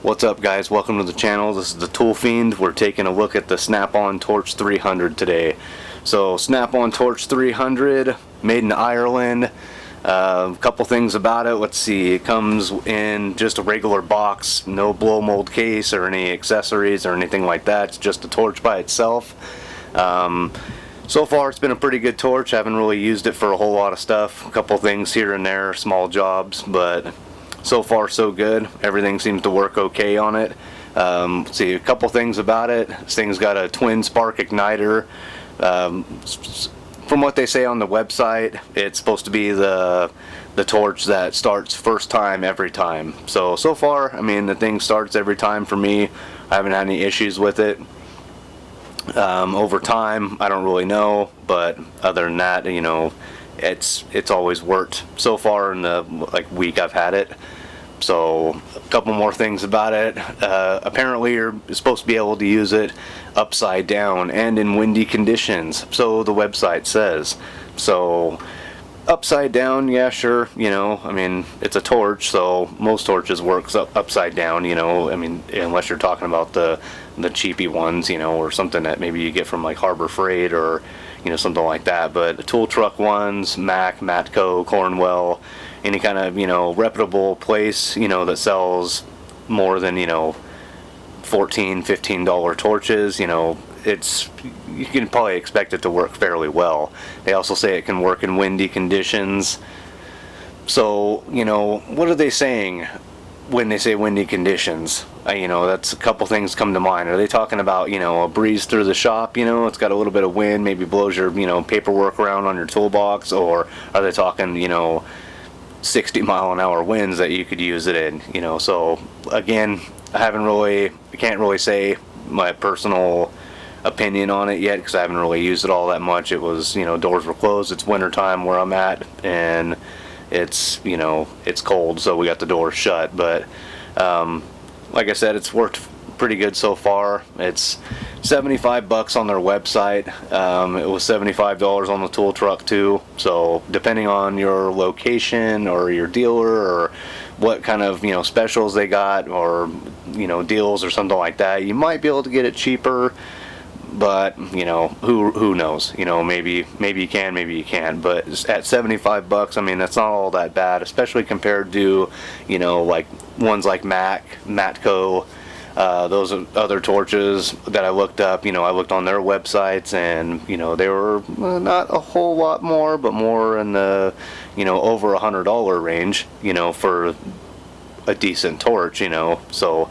What's up, guys? Welcome to the channel. This is the Tool Fiend. We're taking a look at the Snap-on Torch 300 today. So Snap-on Torch 300, made in Ireland. A couple things about it. Let's see, it comes in just a regular box, no blow mold case or any accessories or anything like that. It's just a torch by itself. So far it's been a pretty good torch. I haven't really used it for a whole lot of stuff. A couple things here and there, small jobs, but so far so good. Everything seems to work okay on it. Let's see, a couple things about it. This thing's got a twin spark igniter. From what they say on the website, it's supposed to be the torch that starts first time every time. So far, I mean, the thing starts every time for me. I haven't had any issues with it. Over time, I don't really know, but other than that, you know, it's always worked so far in the week I've had it. So a couple more things about it. Apparently you're supposed to be able to use it upside down and in windy conditions, so the website says. So upside down, yeah, sure, you know, I mean, it's a torch, so most torches work upside down, you know, I mean, unless you're talking about the cheapy ones, you know, or something that maybe you get from like Harbor Freight or, you know, something like that. But the tool truck ones, Mac, Matco, Cornwell, any kind of, you know, reputable place, you know, that sells more than, you know, $14-15 torches, you know, you can probably expect it to work fairly well. They also say it can work in windy conditions. So, you know, what are they saying when they say windy conditions? You know, that's a couple things come to mind. Are they talking about, you know, a breeze through the shop, you know, it's got a little bit of wind, maybe blows your, you know, paperwork around on your toolbox? Or are they talking, you know, 60-mile-an-hour winds that you could use it in, you know? So again, I can't really say my personal opinion on it yet, because I haven't really used it all that much. It was, you know, doors were closed, it's winter time where I'm at, and it's, you know, it's cold, so we got the doors shut. But like I said, it's worked pretty good so far. It's $75 on their website. It was $75 on the tool truck too, so depending on your location or your dealer or what kind of, you know, specials they got, or, you know, deals or something like that, you might be able to get it cheaper. But, you know, who knows, you know, maybe you can, maybe you can't. But at $75, I mean, that's not all that bad, especially compared to, you know, like ones like Mac, Matco, those other torches that I looked up. You know, I looked on their websites, and, you know, they were not a whole lot more, but more in the, you know, over $100 range, you know, for a decent torch, you know. So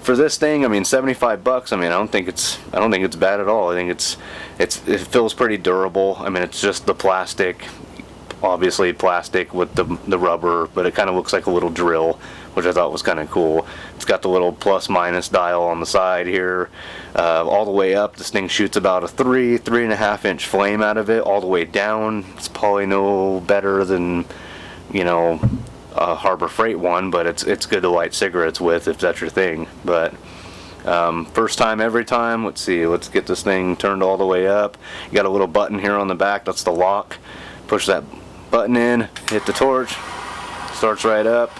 for this thing, I mean, $75, I mean, I don't think it's bad at all. I think it feels pretty durable. I mean, it's just the plastic, obviously plastic with the rubber, but it kind of looks like a little drill, which I thought was kind of cool. It's got the little plus minus dial on the side here. All the way up, this thing shoots about a 3.5 inch flame out of it. All the way down, it's probably no better than, you know, a Harbor Freight one, but it's good to light cigarettes with if that's your thing. But first time every time. Let's see, let's get this thing turned all the way up. You got a little button here on the back, that's the lock. Push that button in, hit the torch, starts right up.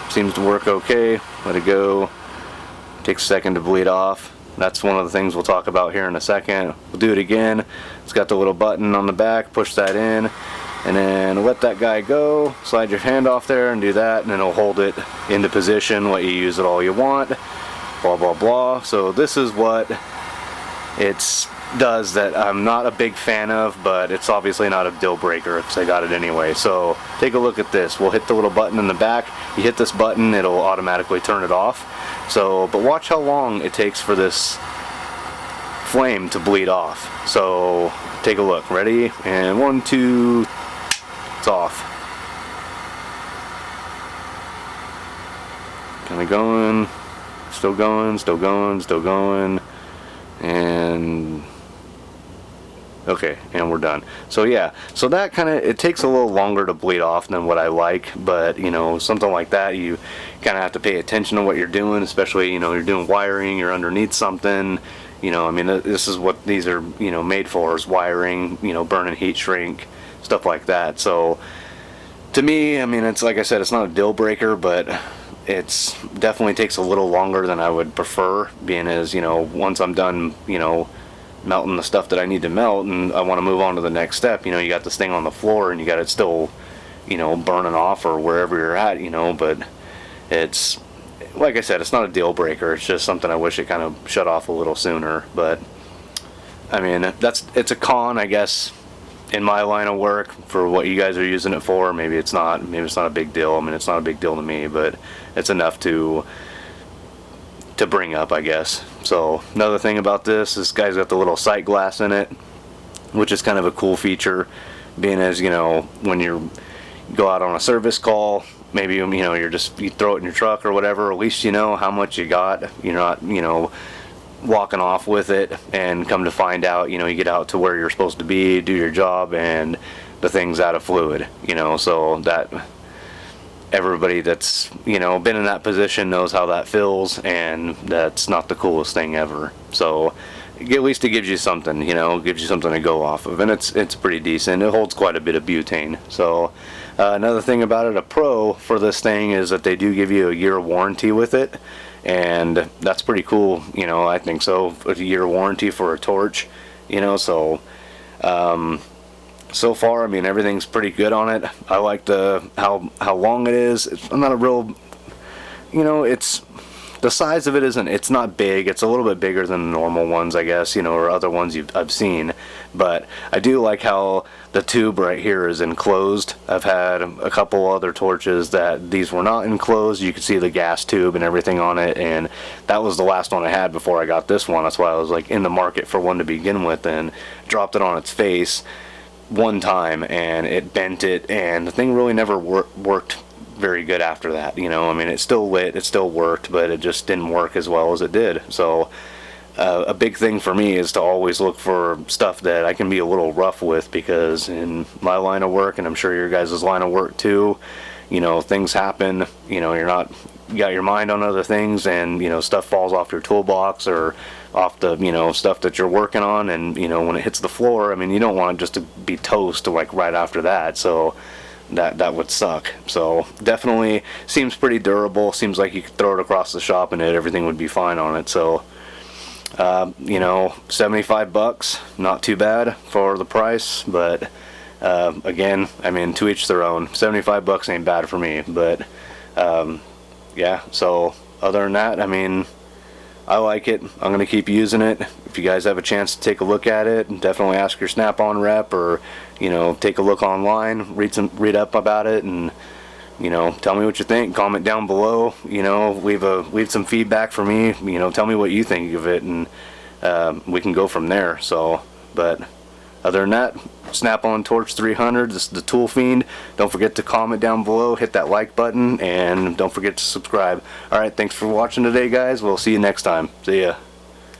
Seems to work okay. Let it go. Takes a second to bleed off. That's one of the things we'll talk about here in a second. We'll do it again. It's got the little button on the back, push that in, and then let that guy go. Slide your hand off there and do that, and then it'll hold it into position, let you use it all you want, blah blah blah. So this is what it does that I'm not a big fan of, but it's obviously not a deal breaker because I got it anyway. So take a look at this. We'll hit the little button in the back. You hit this button, it'll automatically turn it off. So, but watch how long it takes for this flame to bleed off. So take a look. Ready? And 1, 2, it's off. Kind of going, still going, still going, still going, and okay, and we're done. So yeah, so that kind of, it takes a little longer to bleed off than what I like, but, you know, something like that, you kind of have to pay attention to what you're doing, especially, you know, you're doing wiring, you're underneath something, you know, I mean, this is what these are, you know, made for, is wiring, you know, burning heat shrink, stuff like that. So to me, I mean, it's like I said, it's not a deal breaker, but it's definitely takes a little longer than I would prefer, being as, once I'm done, melting the stuff that I need to melt and I want to move on to the next step, you got this thing on the floor and you got it still, burning off or wherever you're at, but it's, like I said, it's not a deal breaker. It's just something I wish it kind of shut off a little sooner. But I mean, it's a con, I guess, in my line of work for what you guys are using it for. Maybe it's not a big deal. I mean, it's not a big deal to me, but it's enough to bring up, I guess. So another thing about this guy's got the little sight glass in it, which is kind of a cool feature, being as, when you go out on a service call, maybe, you throw it in your truck or whatever, at least you know how much you got. You're not, walking off with it and come to find out, you get out to where you're supposed to be, do your job, and the thing's out of fluid, so that everybody that's, been in that position knows how that feels, and that's not the coolest thing ever. So at least it gives you something, gives you something to go off of, and it's pretty decent. It holds quite a bit of butane. So another thing about it, a pro for this thing, is that they do give you a year warranty with it, and that's pretty cool. I think so. A year warranty for a torch, so so far, I mean, everything's pretty good on it. I like how long it is. I'm not a real, it's, the size of it it's not big. It's a little bit bigger than the normal ones, I guess, or other ones I've seen. But I do like how the tube right here is enclosed. I've had a couple other torches that these were not enclosed. You could see the gas tube and everything on it, and that was the last one I had before I got this one. That's why I was like in the market for one to begin with, and dropped it on its face one time and it bent it, and the thing really never worked very good after that. I mean, it still lit, it still worked, but it just didn't work as well as it did. So a big thing for me is to always look for stuff that I can be a little rough with, because in my line of work, and I'm sure your guys' line of work too, things happen. You got your mind on other things, and stuff falls off your toolbox or off the stuff that you're working on, and when it hits the floor, I mean, you don't want it just to be toast like right after that. So that would suck. So definitely seems pretty durable. Seems like you could throw it across the shop and everything would be fine on it. So $75, not too bad for the price, but again, I mean, to each their own. $75 ain't bad for me, but yeah. So other than that, I mean, I like it. I'm going to keep using it. If you guys have a chance to take a look at it, definitely ask your Snap-on rep, or take a look online, read up about it, and tell me what you think. Comment down below. Leave some feedback for me. Tell me what you think of it, and we can go from there. So, but other than that, Snap-on Torch 300. This is the Tool Fiend. Don't forget to comment down below, hit that like button, and don't forget to subscribe. Alright, thanks for watching today, guys. We'll see you next time. See ya.